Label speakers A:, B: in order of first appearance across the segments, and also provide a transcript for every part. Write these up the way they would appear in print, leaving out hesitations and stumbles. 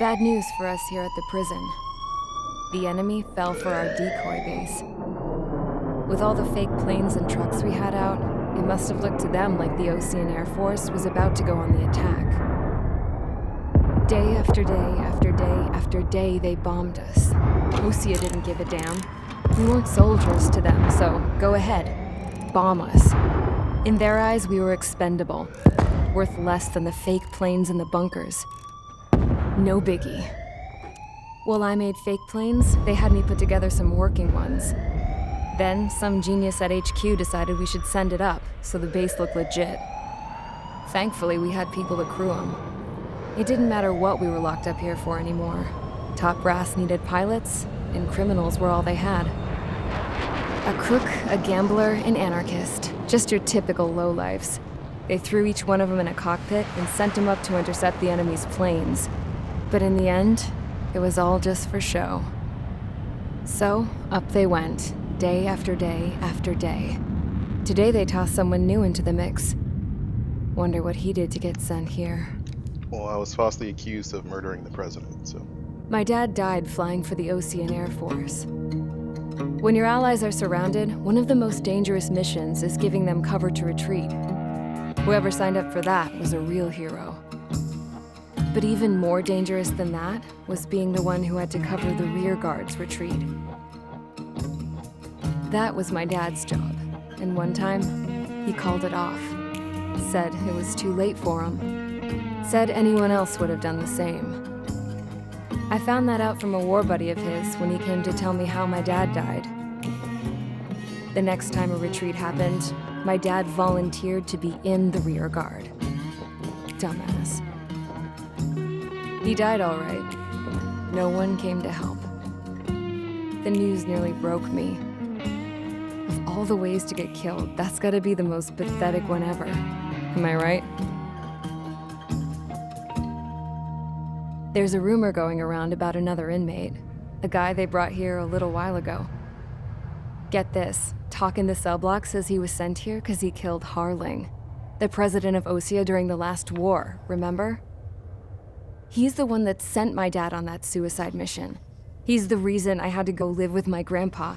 A: Bad news for us here at the prison. The enemy fell for our decoy base. With all the fake planes and trucks we had out, it must have looked to them like the Ocean Air Force was about to go on the attack. Day after day after day after day, they bombed us. Osea didn't give a damn. We weren't soldiers to them, so go ahead. Bomb us. In their eyes, we were expendable. Worth less than the fake planes in the bunkers. No biggie. While I made fake planes, they had me put together some working ones. Then, some genius at HQ decided we should send it up, so the base looked legit. Thankfully, we had people to crew them. It didn't matter what we were locked up here for anymore. Top brass needed pilots, and criminals were all they had. A crook, a gambler, an anarchist. Just your typical lowlifes. They threw each one of them in a cockpit and sent them up to intercept the enemy's planes. But in the end, it was all just for show. So, up they went, day after day after day. Today they tossed someone new into the mix. Wonder what he did to get sent here.
B: Well, I was falsely accused of murdering the president, so...
A: My dad died flying for the Ocean Air Force. When your allies are surrounded, one of the most dangerous missions is giving them cover to retreat. Whoever signed up for that was a real hero. But even more dangerous than that was being the one who had to cover the rear guard's retreat. That was my dad's job, and one time, he called it off. Said it was too late for him. Said anyone else would have done the same. I found that out from a war buddy of his when he came to tell me how my dad died. The next time a retreat happened, my dad volunteered to be in the rear guard. Dumbass. He died all right. No one came to help. The news nearly broke me. Of all the ways to get killed, that's gotta be the most pathetic one ever. Am I right? There's a rumor going around about another inmate, a guy they brought here a little while ago. Get this, Talk in the cell block says he was sent here because he killed Harling, the president of Osea during the last war, remember? He's the one that sent my dad on that suicide mission. He's the reason I had to go live with my grandpa,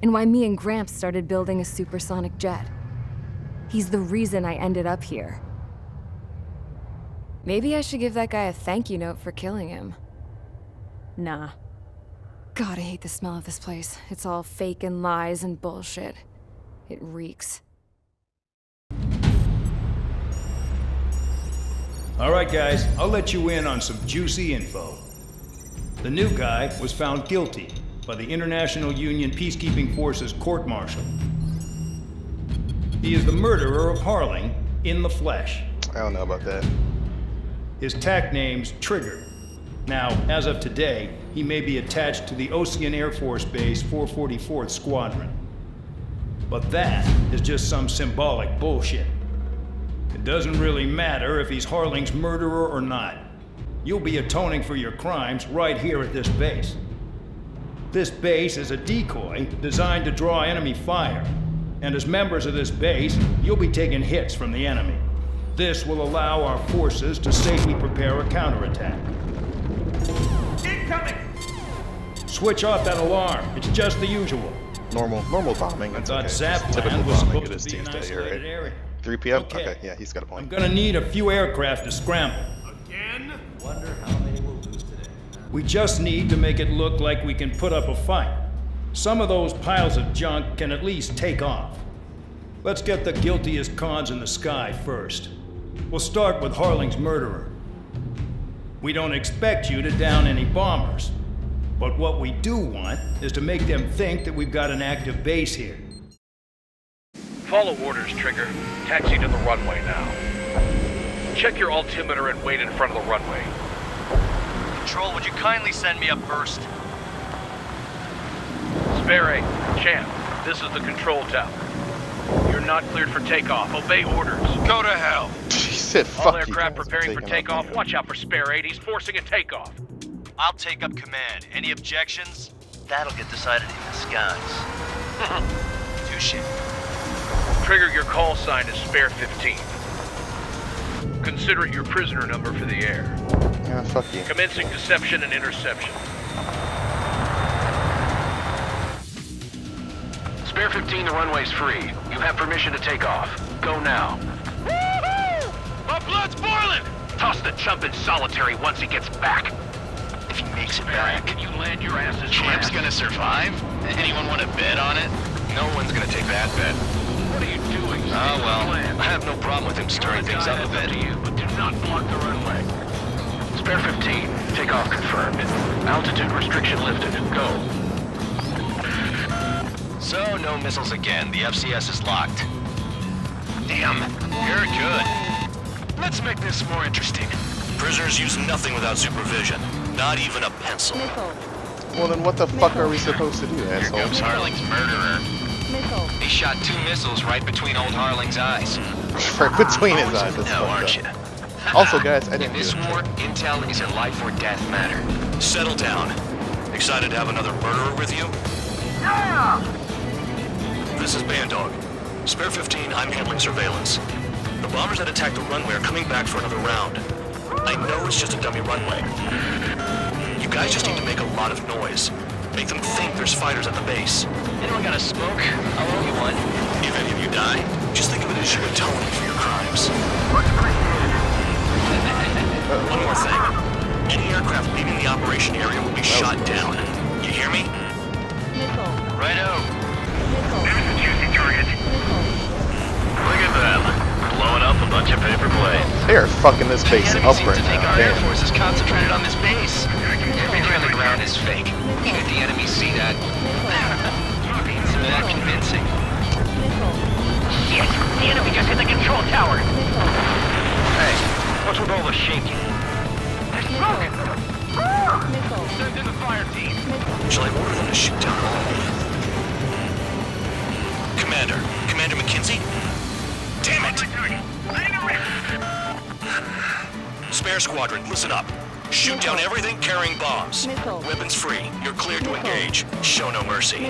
A: and why me and Gramps started building a supersonic jet. He's the reason I ended up here. Maybe I should give that guy a thank you note for killing him. Nah. God, I hate the smell of this place. It's all fake and lies and bullshit. It reeks.
C: All right, guys, I'll let you in on some juicy info. The new guy was found guilty by the International Union Peacekeeping Forces court-martial. He is the murderer of Harling in the flesh.
B: I don't know about that.
C: His TAC name's Trigger. Now, as of today, he may be attached to the Ocean Air Force Base 444th Squadron. But that is just some symbolic bullshit. It doesn't really matter if he's Harling's murderer or not. You'll be atoning for your crimes right here at this base. This base is a decoy designed to draw enemy fire. And as members of this base, you'll be taking hits from the enemy. This will allow our forces to safely prepare a counterattack.
D: Incoming!
C: Switch off that alarm. It's just the usual.
B: Normal bombing.
C: I
B: That's
C: thought
B: okay. Typical
C: Zapland was
B: bombing.
C: supposed
B: It is
C: to be an
B: Tuesday,
C: isolated
B: right?
C: area.
B: 3 p.m.?
C: Okay.
B: Okay, yeah, he's got a point.
C: I'm gonna need a few aircraft to scramble.
D: Again? Wonder how many we'll lose today.
C: We just need to make it look like we can put up a fight. Some of those piles of junk can at least take off. Let's get the guiltiest cons in the sky first. We'll start with Harling's murderer. We don't expect you to down any bombers. But what we do want is to make them think that we've got an active base here.
E: Follow orders, Trigger. Taxi to the runway now. Check your altimeter and wait in front of the runway.
F: Control, would you kindly send me up first?
E: Spare 8, Champ, this is the control tower. You're not cleared for takeoff. Obey orders.
F: Go to hell!
B: He said, fuck
E: All
B: you
E: aircraft
B: guys,
E: preparing for
B: taking
E: takeoff.
B: off.
E: Watch out for Spare 8. He's forcing a takeoff.
F: I'll take up command. Any objections? That'll get decided in the skies. Touche.
E: Trigger, your call sign is Spare 15. Consider it your prisoner number for the air.
B: Yeah, fuck you.
E: Commencing deception and interception. Spare 15, the runway's free. You have permission to take off. Go now. Woohoo! My blood's boiling! Toss the chump in solitary once he gets back.
F: If he makes it back,
E: Can you land your asses
F: Champ's
E: flat?
F: gonna survive? Anyone want to bet on it? No one's gonna take that bet.
E: What are you doing?
F: Oh well, I have no problem with him stirring things up a bit.
E: To you, but do not block the runway. Spare 15. Takeoff confirmed. Altitude restriction lifted. Go.
F: So, no missiles again. The FCS is locked. Damn, you're good. Let's make this more interesting. Prisoners use nothing without supervision. Not even a pencil.
B: Well, then what the fuck are we supposed to do,
F: Here
B: asshole?
F: comes Harling's murderer. He shot 2 missiles right between old Harling's eyes.
B: Right between his eyes. That's
F: No, aren't
B: fucked
F: you?
B: up. Also, guys, I
F: In
B: didn't do
F: this
B: it.
F: war, intel is a life or death matter. Settle down. Excited to have another murderer with you? Yeah! This is Bandog. Spare 15, I'm handling surveillance. The bombers that attacked the runway are coming back for another round. I know it's just a dummy runway. You guys just need to make a lot of noise. Make them think there's fighters at the base. Anyone got a smoke? I'll owe you one. If any of you die, just think of it as you atone for your crimes. One more thing. Any aircraft leaving the operation area will be shot down. You hear me? Righto.
E: There's a juicy target. Look at them. Blowing up a bunch of paper planes.
B: They are fucking this
F: The
B: base
F: enemy
B: up
F: seems
B: right
F: to think
B: now.
F: our Air
B: Damn.
F: Force is concentrated on this base. Everything on the ground is fake. Should the enemy see that? Isn't that convincing?
E: Shit! The enemy just hit the control tower! Hey, what's with all the shaking? There's smoke! Send in the fire team.
F: Shall I order them to shoot down all of them? Commander McKinsey? Damn it! Spare squadron, listen up. Shoot down everything carrying bombs. Weapons free. You're cleared to engage. Show no mercy.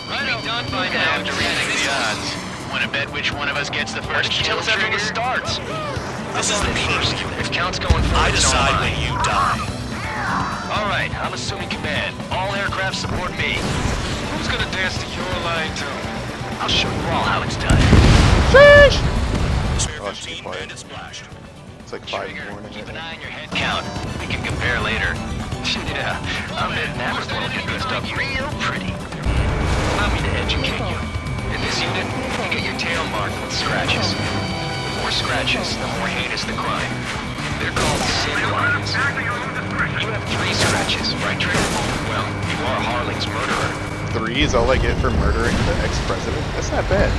F: Right done by now. The odds. Want to bet which one of us gets the first kill? Tell us after the starts. This is the first. If count's going first, I decide when you die. All right, I'm assuming command. All aircraft support me. Who's gonna dance to your line tune? I'll show you all how it's done.
B: Sheesh!
F: Spare
B: Oh, should be
F: 15
B: quiet.
F: bandit splashed.
B: It's like 5 in the
F: Trigger,
B: morning.
F: keep an eye on your head count. We can compare later. Yeah, I bet Navis will get dressed up real pretty. Allow me to educate you. In this unit, you get your tail marked with scratches. The more scratches, the more heinous the crime. They're called sin lines. You have 3 scratches, right, Trigger? Well, you are Harling's murderer.
B: 3 is all I get for murdering the ex-president? That's not bad.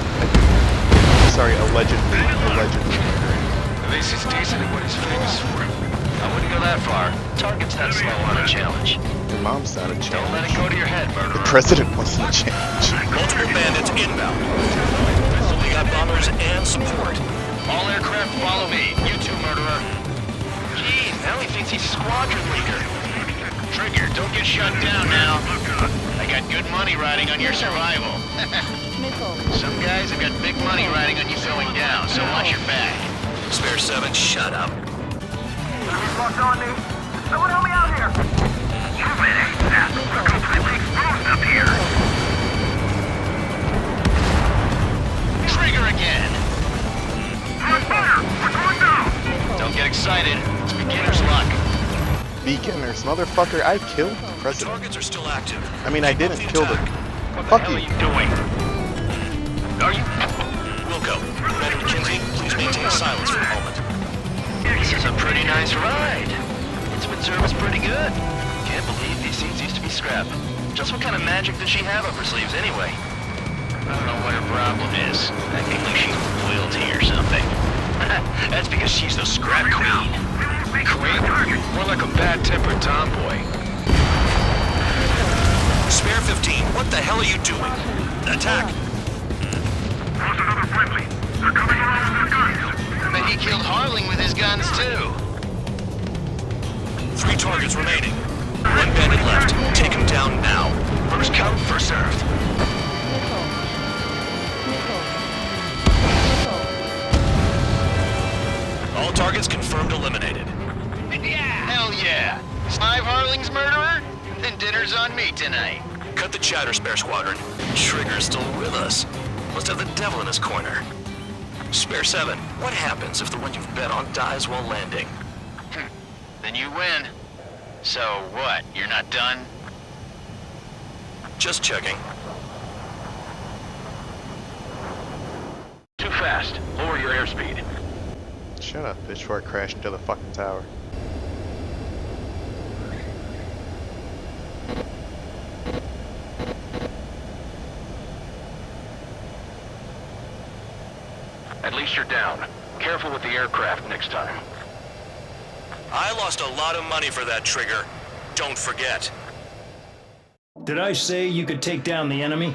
B: Sorry, allegedly murdering.
F: At least he's decent at what he's famous for. I wouldn't go that far. Target's not slow on a challenge.
B: Your mom's not a
F: Don't let
B: challenge.
F: it go to your head,
B: The
F: murderer.
B: president wasn't a challenge.
F: Multiple bandits inbound. We got bombers and support. All aircraft follow me. You too, murderer. Gee, now he thinks he's squadron leader. Trigger, don't get shut down now. I got good money riding on your survival. Some guys have got big money riding on you going down, so watch your back. Spare 7, shut up.
E: Locked on me. Someone help me out here. You minute. We're completely exposed up here.
F: Trigger again.
E: Fire! We're going down!
F: Don't get excited. It's beginner's luck.
B: Beginners, motherfucker, I killed the president.
F: Targets are still active.
B: I mean, I didn't kill the...
F: What
B: Fuck
F: the hell
B: you.
F: are you doing? Are you... Wilco, Commander McKinsey, please maintain silence for a moment. This is a pretty nice ride. Instrument service pretty good. Can't believe these scenes used to be scrapped. Just what kind of magic does she have up her sleeves anyway? I don't know what her problem is. Acting like she's royalty or something. That's because she's the scrap queen. Queen? More like a bad-tempered tomboy. Spare 15, what the hell are you doing? Attack!
E: There's another friendly. They're coming around with their guns.
F: But he killed Harling with his guns, too. 3 targets remaining. 1 bandit left. Take him down now. First come, first served. All All targets confirmed eliminated.
E: Yeah! Hell yeah! 5 Harlings, murderer? Then dinner's on me tonight.
F: Cut the chatter, Spare Squadron. Trigger's still with us. Must have the devil in his corner. Spare 7, what happens if the one you've bet on dies while landing?
E: Then you win. So what, you're not done?
F: Just checking.
E: Too fast. Lower your airspeed.
B: Shut up, bitch, before I crash into the fucking tower.
E: At least you're down. Careful with the aircraft next time.
F: I lost a lot of money for that, Trigger. Don't forget.
C: Did I say you could take down the enemy?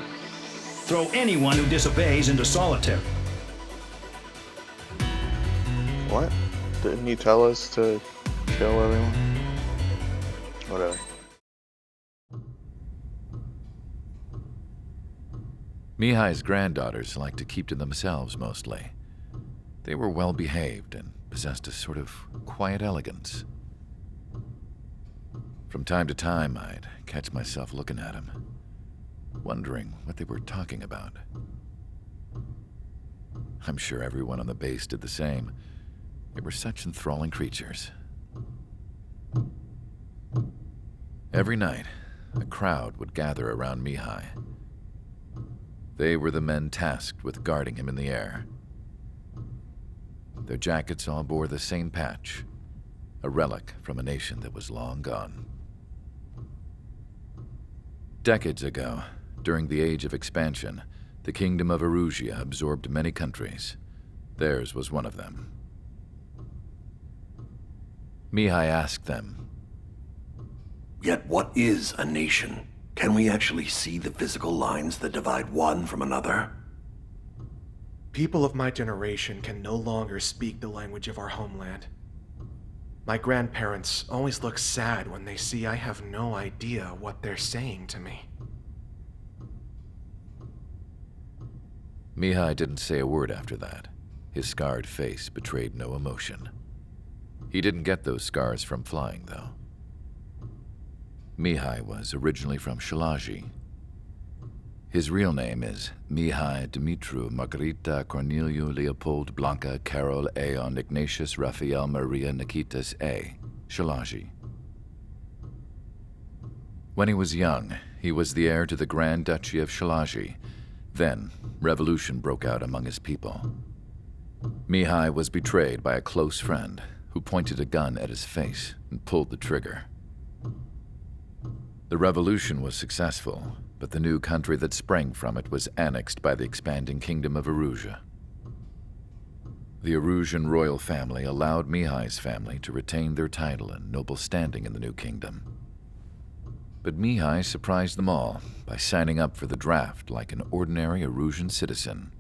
C: Throw anyone who disobeys into solitary.
B: What? Didn't you tell us to kill everyone? Whatever.
G: Mihai's granddaughters liked to keep to themselves mostly. They were well behaved and possessed a sort of quiet elegance. From time to time, I'd catch myself looking at them, wondering what they were talking about. I'm sure everyone on the base did the same. They were such enthralling creatures. Every night, a crowd would gather around Mihai. They were the men tasked with guarding him in the air. Their jackets all bore the same patch, a relic from a nation that was long gone. Decades ago, during the Age of Expansion, the Kingdom of Erusia absorbed many countries. Theirs was one of them. Mihai asked them,
H: Yet what is a nation? Can we actually see the physical lines that divide one from another?
I: People of my generation can no longer speak the language of our homeland. My grandparents always look sad when they see I have no idea what they're saying to me.
G: Mihai didn't say a word after that. His scarred face betrayed no emotion. He didn't get those scars from flying, though. Mihai was originally from Shalaji. His real name is Mihai Dumitru Margarita Corneliu Leopold Blanca Carol Aeon Ignatius Raphael Maria Nikitas A. Shalaji. When he was young, he was the heir to the Grand Duchy of Shalaji. Then, revolution broke out among his people. Mihai was betrayed by a close friend who pointed a gun at his face and pulled the trigger. The revolution was successful, but the new country that sprang from it was annexed by the expanding Kingdom of Erusia. The Erusian royal family allowed Mihai's family to retain their title and noble standing in the new kingdom. But Mihai surprised them all by signing up for the draft like an ordinary Erusian citizen.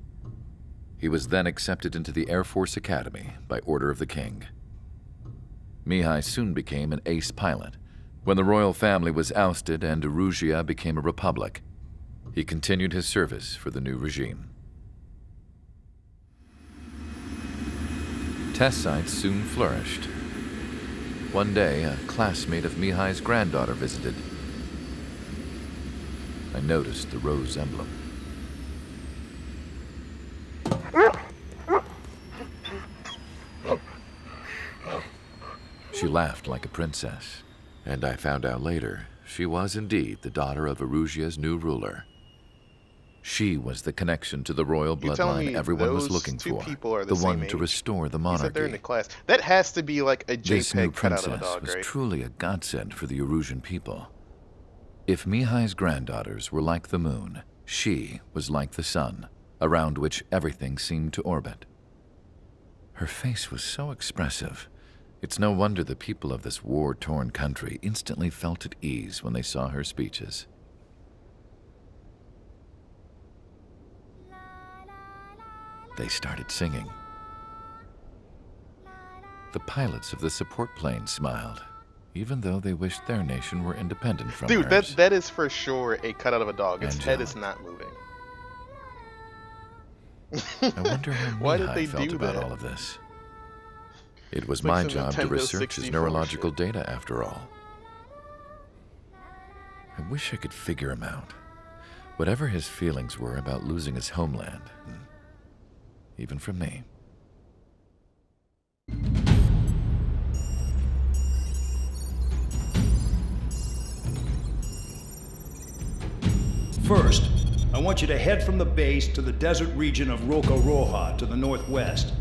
G: He was then accepted into the Air Force Academy by order of the king. Mihai soon became an ace pilot. When the royal family was ousted and Erusia became a republic, he continued his service for the new regime. Test sites soon flourished. One day, a classmate of Mihai's granddaughter visited. I noticed the rose emblem. She laughed like a princess, and I found out later she was indeed the daughter of Erusia's new ruler. She was the connection to the royal bloodline everyone was looking for, the one to restore the monarchy.
B: He said they're in the class. That has to be like a
G: This new
B: JPEG cut out
G: princess
B: of a dog,
G: was
B: right?
G: truly a godsend for the Erusian people. If Mihai's granddaughters were like the moon, she was like the sun, around which everything seemed to orbit. Her face was so expressive. It's no wonder the people of this war-torn country instantly felt at ease when they saw her speeches. They started singing. The pilots of the support plane smiled, even though they wished their nation were independent from
B: Dude,
G: hers.
B: that is for sure a cut out of a dog. Its head
G: Angelic.
B: is not moving.
G: I wonder how
B: Why did
G: Mihai
B: they
G: felt
B: do
G: about
B: that?
G: all of this. It was
B: Like
G: my
B: some
G: job to
B: Nintendo
G: research
B: 64
G: his neurological
B: shit.
G: data, after all. I wish I could figure him out. Whatever his feelings were about losing his homeland. Even from me.
C: First, I want you to head from the base to the desert region of Roca-Roja to the northwest.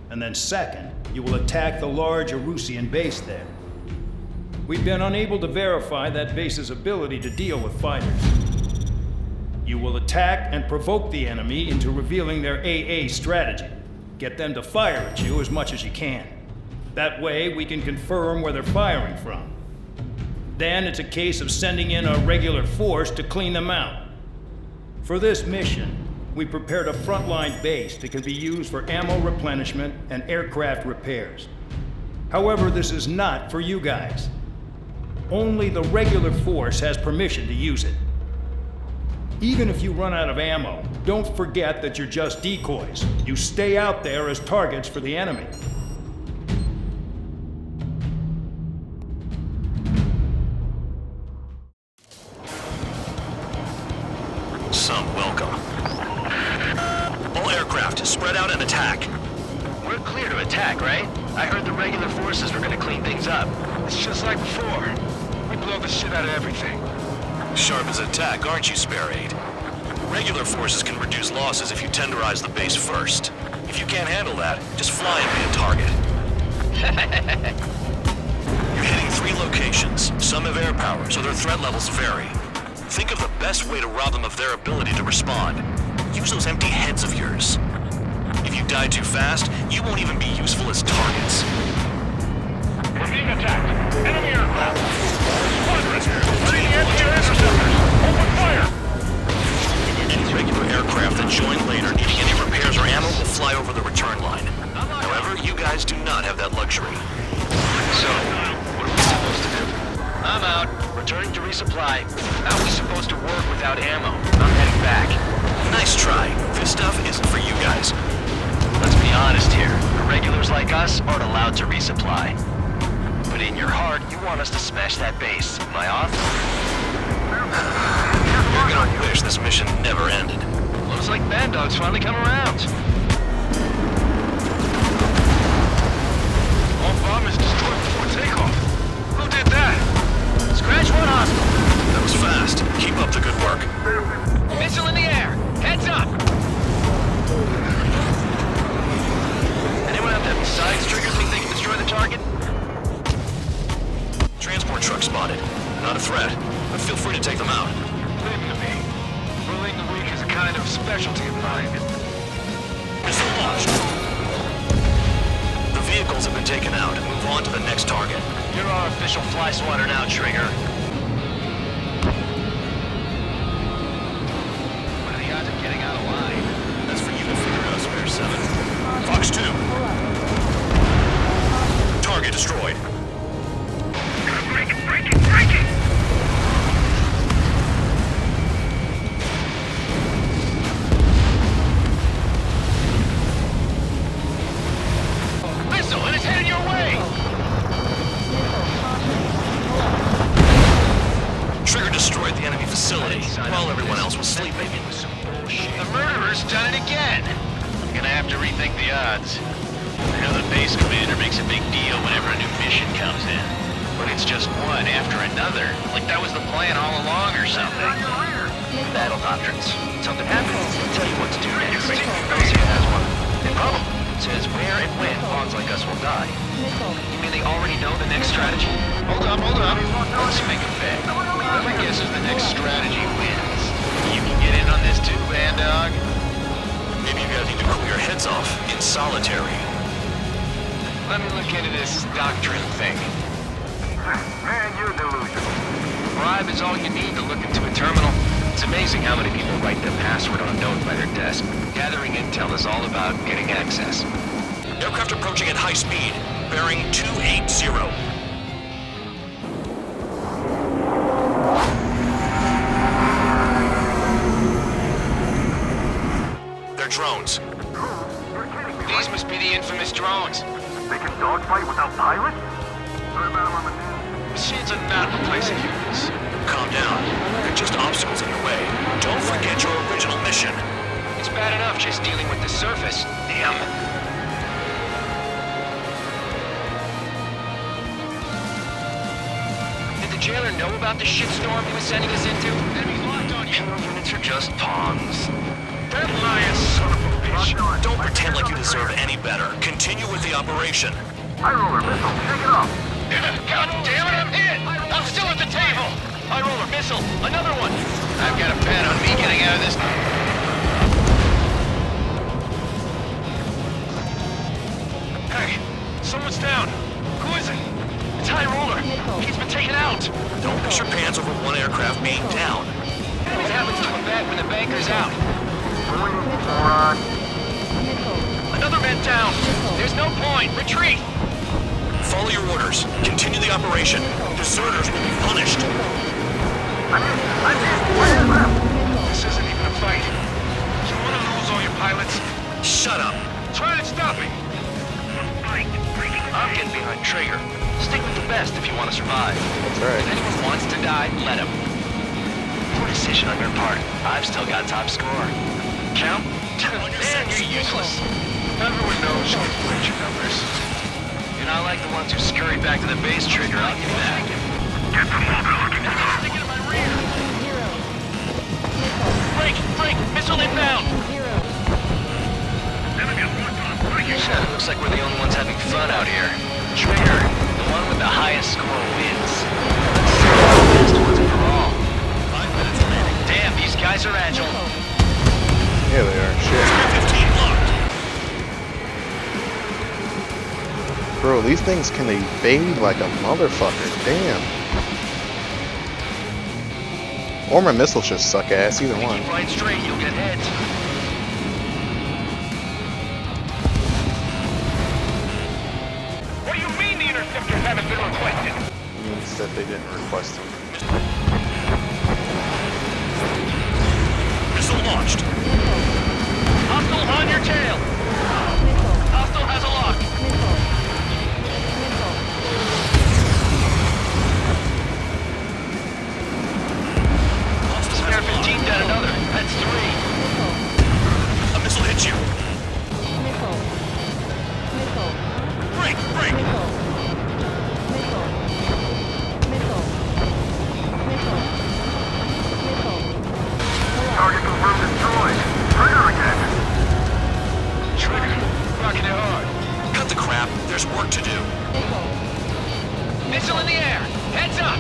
C: And then second, you will attack the large Erusian base there. We've been unable to verify that base's ability to deal with fighters. You will attack and provoke the enemy into revealing their AA strategy. Get them to fire at you as much as you can. That way, we can confirm where they're firing from. Then it's a case of sending in a regular force to clean them out. For this mission, we prepared a frontline base that can be used for ammo replenishment and aircraft repairs. However, this is not for you guys. Only the regular force has permission to use it. Even if you run out of ammo, don't forget that you're just decoys. You stay out there as targets for the enemy.
F: Some welcome. All aircraft, spread out and attack.
E: We're clear to attack, right? I heard the regular forces were gonna clean things up.
D: It's just like before. We blow the shit out of everything.
F: Sharp as attack, aren't you, Spare Aid? Regular forces can reduce losses if you tenderize the base first. If you can't handle that, just fly and be a target. You're hitting 3 locations. Some have air power, so their threat levels vary. Think of the best way to rob them of their ability to respond. Use those empty heads of yours. If you die too fast, you won't even be useful as targets.
E: We're being attacked. Enemy aircraft. Squadron, ready to anti-air interceptors. Open fire.
F: Any regular aircraft that join later needing any repairs or ammo will fly over the return line. However, you guys do not have that luxury.
E: So, what are we supposed to do? I'm out. Returning to resupply. How are we supposed to work without ammo? I'm heading back.
F: Nice try. This stuff isn't for you guys.
E: Let's be honest here. The regulars like us aren't allowed to resupply. But in your heart, you want us to smash that base. Am I off?
F: You're gonna wish this mission never ended.
E: Looks like Bandog's finally come around.
D: All bombers destroyed before takeoff. Who did that?
E: Scratch one off.
F: That was fast. Keep up the good work.
E: Missile in the air. Heads up. Anyone out there besides Trigger think they can destroy the target?
F: Transport truck spotted. Not a threat, but feel free to take them out.
D: Leave them to me. Bullying the weak is a kind of specialty of mine.
F: Missile launched. The vehicles have been taken out. Move on to the next target.
E: You're our official fly swatter now, Trigger. What are the odds of getting out alive?
F: That's for you to figure out, Spare 7. Fox 2. Target destroyed.
E: Break it! Missile, and it's headed your way!
F: Trigger destroyed the enemy facility while everyone else was sleeping.
E: The murderer's done it again! I'm gonna have to rethink the odds. I know the base commander makes a big deal whenever a new mission comes in. But it's just one after another. Like that was the plan all along or something. Battle doctrines. Something happens, it'll tell you what to do next. Garcia has one. The problem says where and when pawns like us will die. You mean they already know the next strategy? Hold up. Let's make a bet. Whoever guesses the next strategy wins. You can get in on this too, Bandog.
F: Maybe you guys need to cool your heads off in solitary.
E: Let me look into this doctrine thing.
D: Man, you're delusional.
E: Bribe is all you need to look into a terminal. It's amazing how many people write their password on a note by their desk. Gathering intel is all about getting access.
F: Aircraft approaching at high speed. Bearing 280. They're drones.
E: These must be the infamous drones.
D: They can dogfight without pilots? Heard about them on the news.
F: Machines are not replacing humans. Calm down. They're just obstacles in your way. Don't forget your original mission.
E: It's bad enough just dealing with the surface. Damn. Did the jailer know about the shitstorm he was sending us into? Enemies locked on you. Your units are just pawns.
F: That lying son of a bitch. Don't pretend like you deserve any better. Continue with the operation.
D: High roller missile, take it off.
E: God damn it, I'm hit! I'm still at the table! High roller missile, another one! I've got a bet on me getting out of this.
F: Hey, someone's down. Who is it? It's High Roller. He's been taken out. Don't piss your pants over one aircraft being down.
E: What happens to a bet when the banker's out?
F: Another man down.
E: There's no point. Retreat!
F: Follow your orders. Continue the operation. Deserters will be punished.
D: This isn't even a fight. You want to lose all your pilots?
F: Shut up.
D: Try and stop me.
E: I'm getting behind Trigger. Stick with the best if you want to survive.
B: That's right.
E: If anyone wants to die, let him. Poor decision on your part. I've still got top score. Count? Man, you're useless.
D: Everyone knows you can play your numbers.
E: You're not like the ones who scurry back to the base, Trigger. I'll give you that.
D: Get the mobility.
E: Sticking to my rear. Break! Missile inbound! Looks like we're the only ones having fun out here. Trigger, the one with the highest score wins. Let's see who the best once and for all. 5 minutes remaining. Damn, these guys are agile.
B: Yeah, they are. Shit.
F: 15 locked.
B: Bro, these things can evade like a motherfucker. Damn. Or my missiles just suck ass, either one.
E: Keep right straight, you'll get heads.
D: What do you mean the interceptors haven't been requested?
B: Means that they didn't request them.
F: Missile launched.
E: Hostile on your tail. Hostile has a lock. Spare 15 down another. That's 3.
F: A missile hit you. Break!
D: Target confirmed destroyed. Trigger again.
E: Trigger. Rocking it hard.
F: Cut the crap. There's work to do.
E: Missile in the air. Heads up.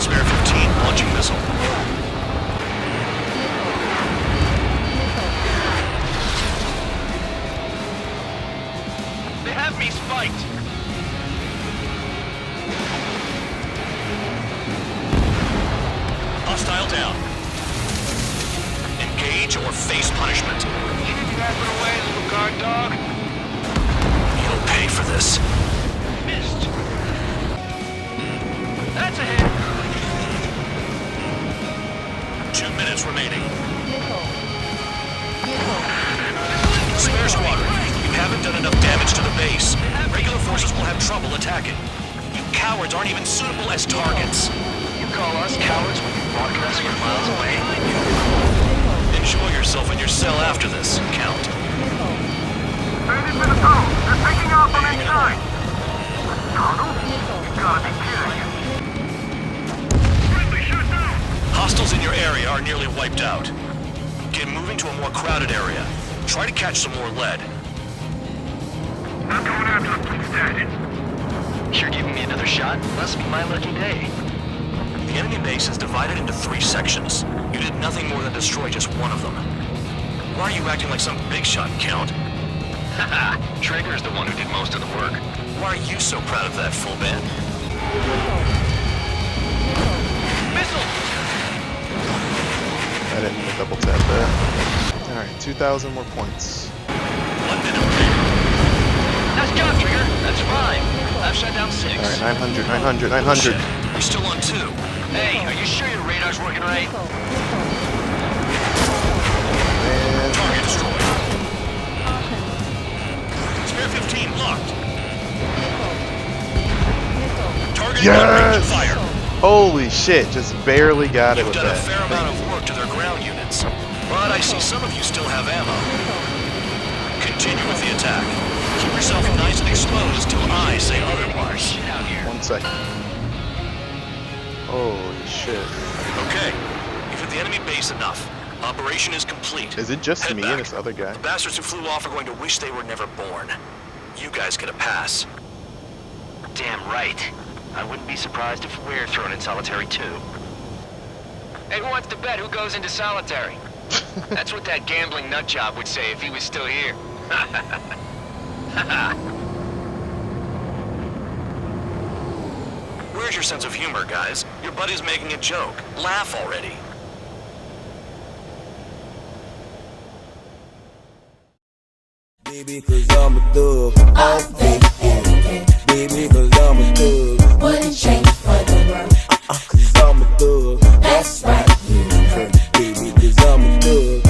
F: Spare 15 launching missile.
E: They have me spiked.
F: Hostile down. Engage or face punishment.
E: Keep yapping away, little guard dog.
F: You'll pay for this.
E: Missed. That's a hit.
F: 2 minutes remaining. Spare squadron, you haven't done enough damage to the base. Regular forces will have trouble attacking. You cowards aren't even suitable as targets.
E: You call us cowards when you're walking us from miles away?
F: Enjoy yourself in your cell after this, Count.
D: Bandits in the tunnel. They're taking off on inside. Tunnel? You gotta be kidding. Friendly, shoot down.
F: Hostiles in your area are nearly wiped out. Get moving to a more crowded area. Try to catch some more lead.
D: I'm going after the police station.
E: You're giving me another shot? Must be my lucky day.
F: The enemy base is divided into 3 sections. You did nothing more than destroy just one of them. Why are you acting like some big shot, Count?
E: Haha, Trigger's the one who did most of the work.
F: Why are you so proud of that, full band?
E: Missile!
B: I didn't even double tap that. Alright, 2,000 more points.
F: 1 minute remaining.
E: Nice job, Trigger. That's 5. I've shut down 6.
B: Alright, 900, 900, 900.
F: Shit, you're still on 2.
E: Hey, are you sure your radar's working right?
F: Target in range of fire.
B: Holy shit, just barely got it
F: You've
B: with
F: done a
B: that.
F: fair amount of work to their ground units, but I see some of you still have ammo. Continue with the attack. Keep yourself nice and exposed till I say otherwise.
B: 1 second. Holy shit.
F: Okay, you've hit the enemy base enough. Operation is complete.
B: Is it just
F: Head
B: me
F: back.
B: and this other guy?
F: The bastards who flew off are going to wish they were never born. You guys get a pass.
E: Damn right. I wouldn't be surprised if we're thrown in solitary too. Hey, who wants to bet who goes into solitary? That's what that gambling nutjob would say if he was still here.
F: Where's your sense of humor, guys? Your buddy's making a joke. Laugh already.
J: Baby, cause I'm a thug. Baby, cause I'm a thug.
K: Wouldn't change for the world.
J: Cause I'm a thug.
K: That's right, you heard.
J: Baby, cause I'm a thug.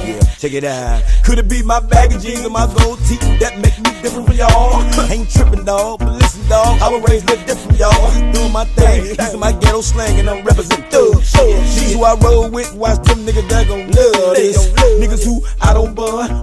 J: Yeah, check it out. Could it be my baggy jeans or my gold teeth that make me different from y'all? Ain't tripping, dog, but listen, dog, I was raised a little different, y'all. Doing my thing, using my ghetto slang, and I'm representing thug. These who I roll with, watch them niggas that gon' love this. Niggas who I don't bun,